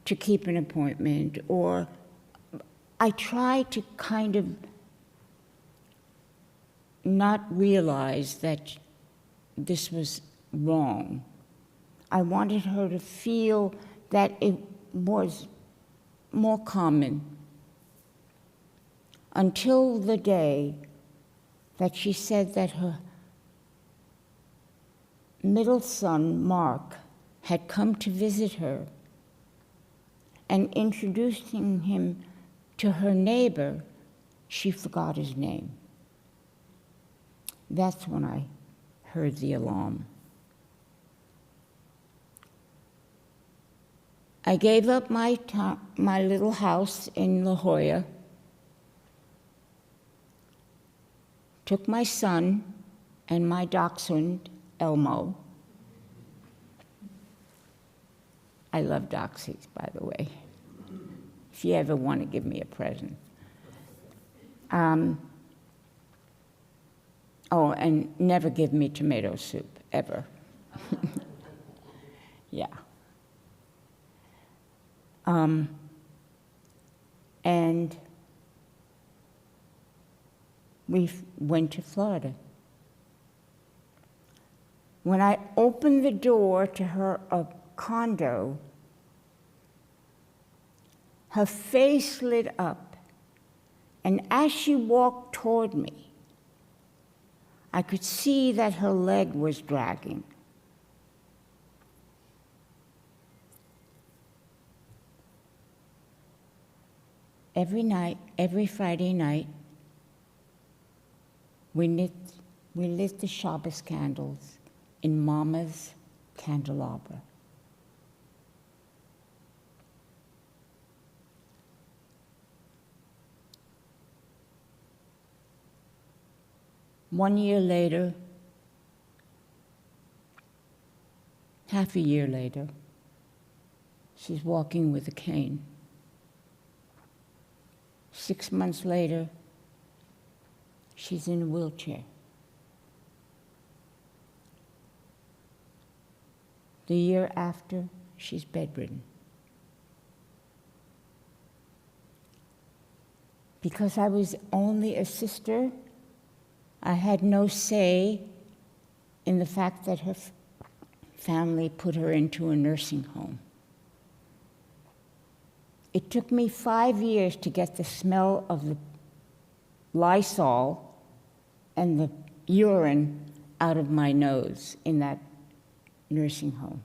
to keep an appointment," or I try to kind of not realize that this was wrong. I wanted her to feel that it was more common until the day that she said that her middle son, Mark, had come to visit her, and introducing him to her neighbor, she forgot his name. That's when I heard the alarm. I gave up my little house in La Jolla, took my son and my dachshund, Elmo. I love dachshunds, by the way, if you ever want to give me a present. Oh, and never give me tomato soup, ever. Yeah. And we went to Florida. When I opened the door to her condo, her face lit up, and as she walked toward me, I could see that her leg was dragging. Every night, every Friday night, we lit the Shabbos candles in Mama's candelabra. One year later, half a year later, she's walking with a cane. 6 months later, she's in a wheelchair. The year after, she's bedridden. Because I was only a sister, I had no say in the fact that her family put her into a nursing home. It took me 5 years to get the smell of the Lysol and the urine out of my nose in that nursing home.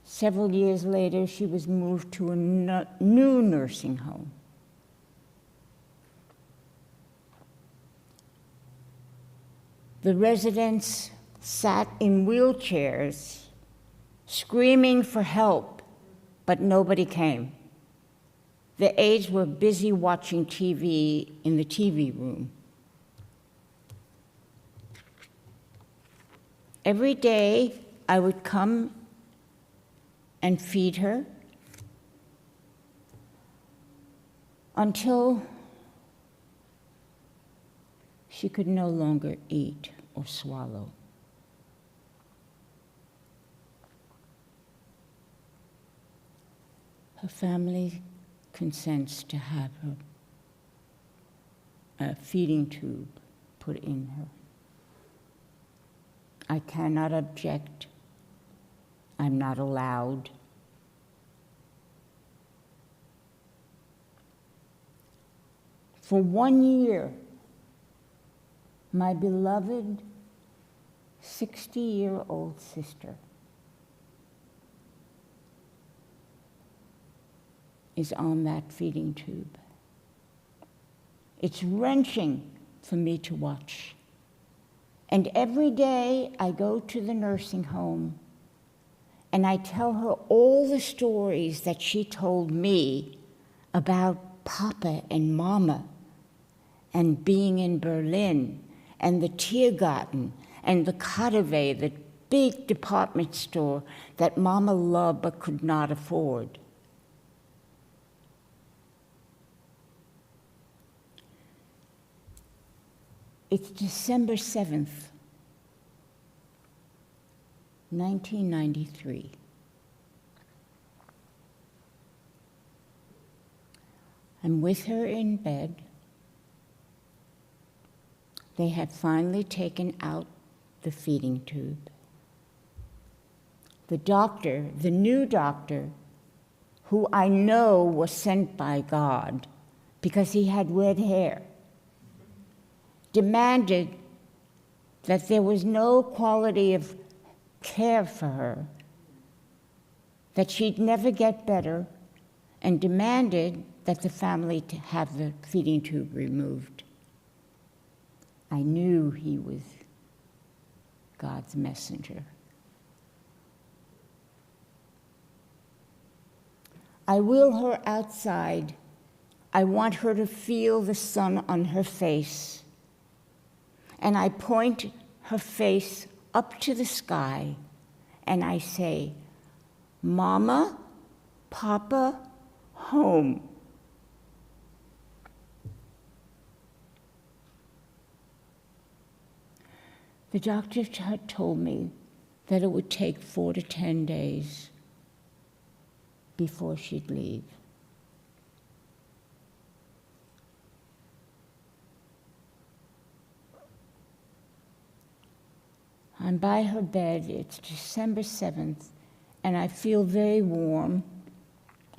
Several years later, she was moved to a new nursing home. The residents sat in wheelchairs, screaming for help, but nobody came. The aides were busy watching TV in the TV room. Every day, I would come and feed her until she could no longer eat or swallow. Her family consents to have a feeding tube put in her. I cannot object. I'm not allowed. For 1 year, my beloved 60-year-old sister is on that feeding tube. It's wrenching for me to watch. And every day I go to the nursing home and I tell her all the stories that she told me about Papa and Mama and being in Berlin and the Tiergarten and the Kadeway, the big department store that Mama loved but could not afford. It's December 7th, 1993. I'm with her in bed. They had finally taken out the feeding tube. the doctor, the new doctor, who I know was sent by God because he had red hair, demanded that there was no quality of care for her, that she'd never get better, and demanded that the family to have the feeding tube removed. I knew he was God's messenger. I wheel her outside. I want her to feel the sun on her face. And I point her face up to the sky, and I say, Mama, Papa, home. The doctor had told me that it would take 4 to 10 days before she'd leave. I'm by her bed. It's December 7th, and I feel very warm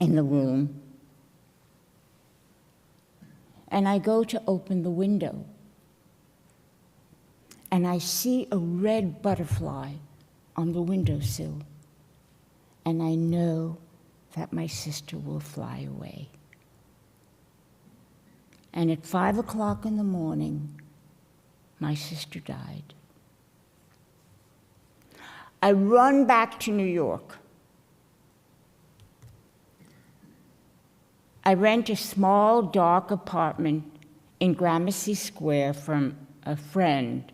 in the room. And I go to open the window, and I see a red butterfly on the windowsill, and I know that my sister will fly away. And at 5 o'clock in the morning, my sister died. I run back to New York. I rent a small, dark apartment in Gramercy Square from a friend.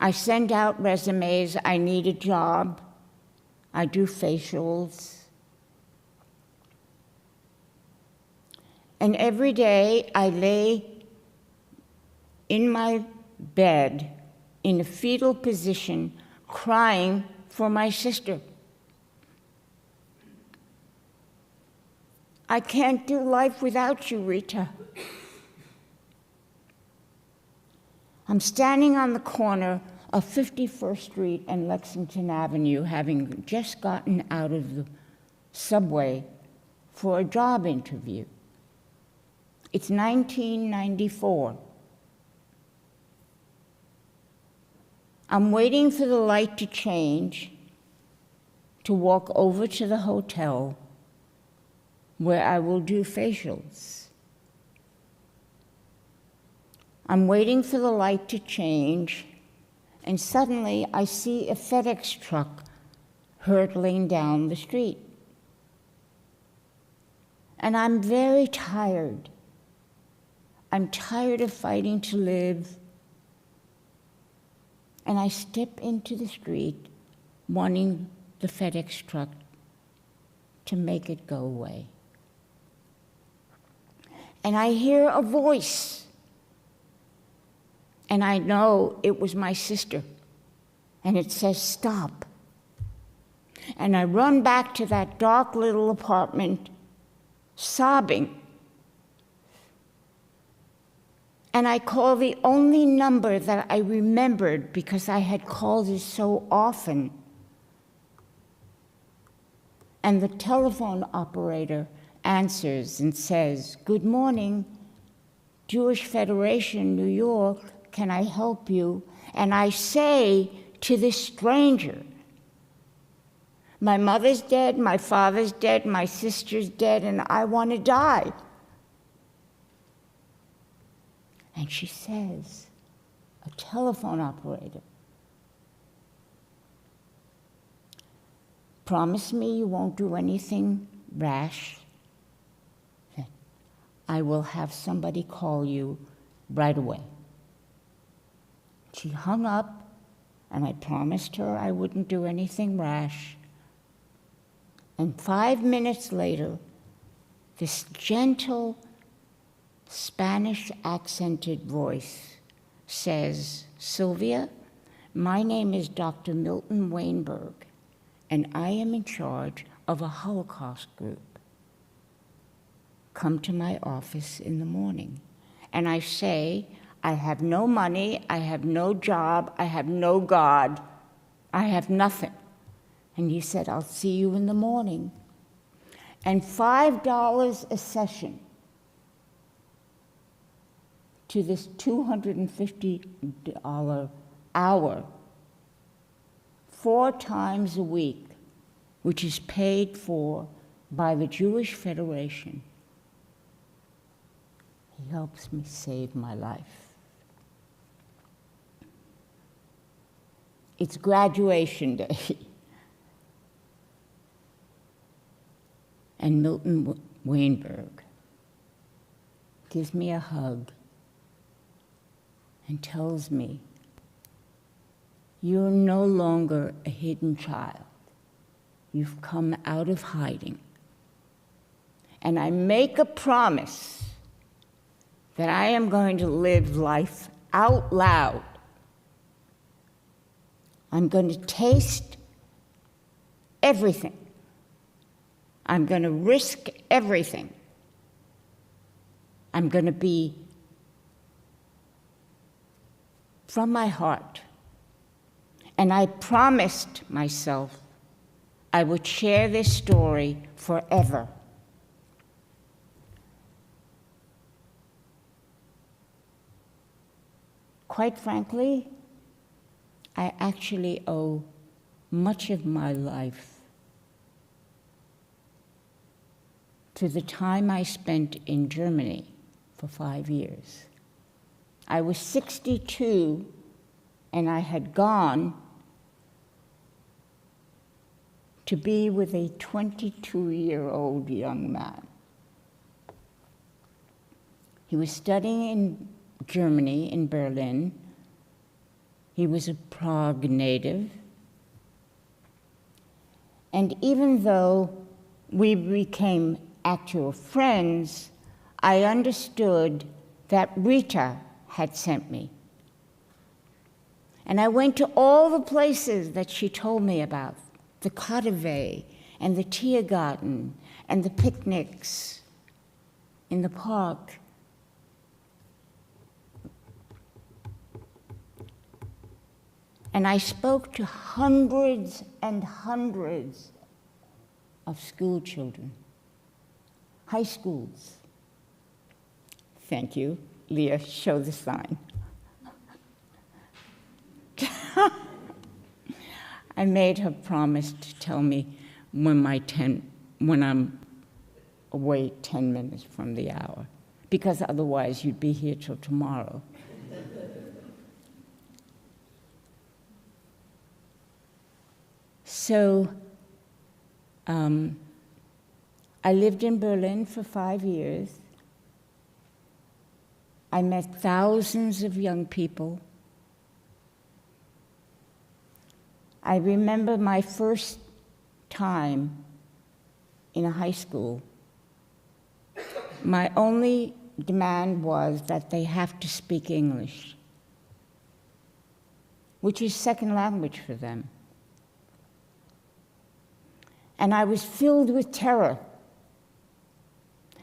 I send out resumes. I need a job. I do facials. And every day I lay in my bed in a fetal position, crying for my sister. I can't do life without you, Rita. I'm standing on the corner of 51st Street and Lexington Avenue, having just gotten out of the subway for a job interview. It's 1994. I'm waiting for the light to change to walk over to the hotel where I will do facials. I'm waiting for the light to change, and suddenly I see a FedEx truck hurtling down the street. And I'm very tired. I'm tired of fighting to live. And I step into the street wanting the FedEx truck to make it go away. And I hear a voice, and I know it was my sister, and it says, stop. And I run back to that dark little apartment, sobbing. And I call the only number that I remembered because I had called it so often. And the telephone operator answers and says, good morning, Jewish Federation, New York, can I help you? And I say to this stranger, my mother's dead, my father's dead, my sister's dead, and I want to die. And she says, a telephone operator, promise me you won't do anything rash. I will have somebody call you right away. She hung up, and I promised her I wouldn't do anything rash. And 5 minutes later, this gentle Spanish accented voice says, Sylvia, my name is Dr. Milton Weinberg, and I am in charge of a Holocaust group. Come to my office in the morning. And I say, I have no money, I have no job, I have no God, I have nothing. And he said, I'll see you in the morning. And $5 a session to this $250 hour, 4 times a week, which is paid for by the Jewish Federation. He helps me save my life. It's graduation day. And Milton Weinberg gives me a hug and tells me, you're no longer a hidden child. You've come out of hiding. And I make a promise that I am going to live life out loud. I'm going to taste everything. I'm going to risk everything. I'm going to be from my heart. And I promised myself I would share this story forever. Quite frankly, I actually owe much of my life to the time I spent in Germany for 5 years. I was 62, and I had gone to be with a 22-year-old young man. He was studying in Germany, in Berlin. He was a Prague native. And even though we became actual friends, I understood that Rita had sent me. And I went to all the places that she told me about, the Kotterwey and the Tiergarten and the picnics in the park. And I spoke to hundreds and hundreds of school children, high schools. Thank you, Leah, show the sign. I made her promise to tell me when I'm away 10 minutes from the hour, because otherwise you'd be here till tomorrow. So I lived in Berlin for 5 years. I met thousands of young people. I remember my first time in a high school. My only demand was that they have to speak English, which is second language for them. And I was filled with terror.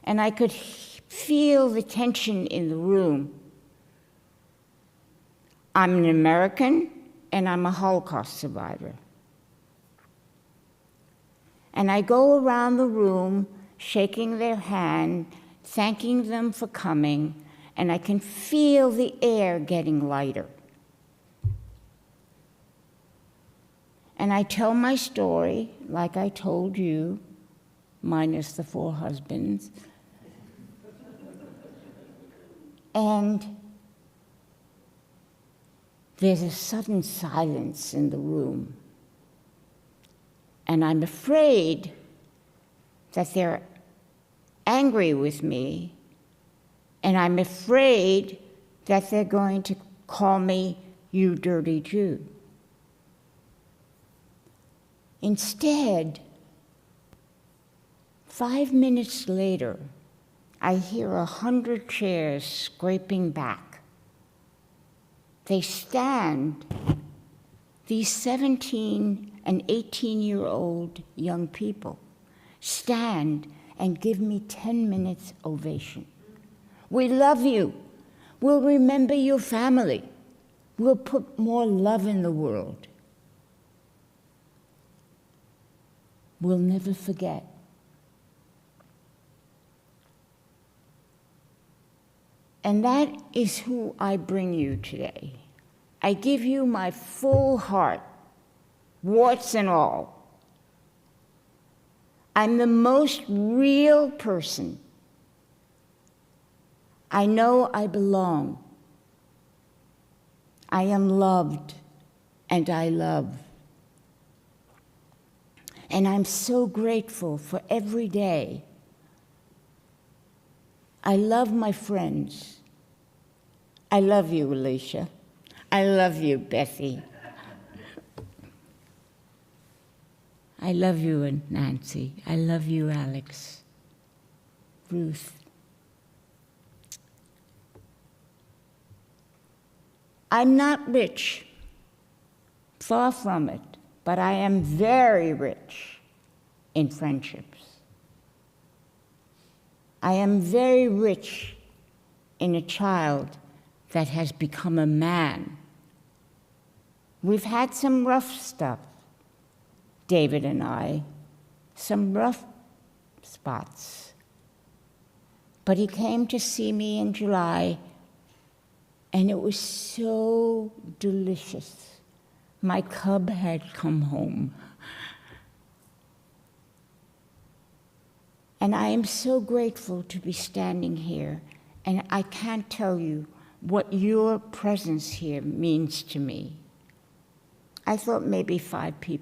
And I could feel the tension in the room. I'm an American, and I'm a Holocaust survivor. And I go around the room, shaking their hand, thanking them for coming, and I can feel the air getting lighter. And I tell my story, like I told you, minus the 4 husbands. And there's a sudden silence in the room. And I'm afraid that they're angry with me, and I'm afraid that they're going to call me, you dirty Jew. Instead, 5 minutes later, I hear 100 chairs scraping back. They stand, these 17 and 18-year-old young people stand and give me 10 minutes ovation. We love you. We'll remember your family. We'll put more love in the world. We'll never forget. And that is who I bring you today. I give you my full heart, warts and all. I'm the most real person. I know I belong. I am loved, and I love. And I'm so grateful for every day. I love my friends. I love you, Alicia. I love you, Bessie. I love you, Nancy. I love you, Alex. Ruth. I'm not rich, far from it, but I am very rich in friendships. I am very rich in a child that has become a man. We've had some rough stuff, David and I, some rough spots. But he came to see me in July, and it was so delicious. My cub had come home. And I am so grateful to be standing here, and I can't tell you what your presence here means to me. I thought maybe 5 people.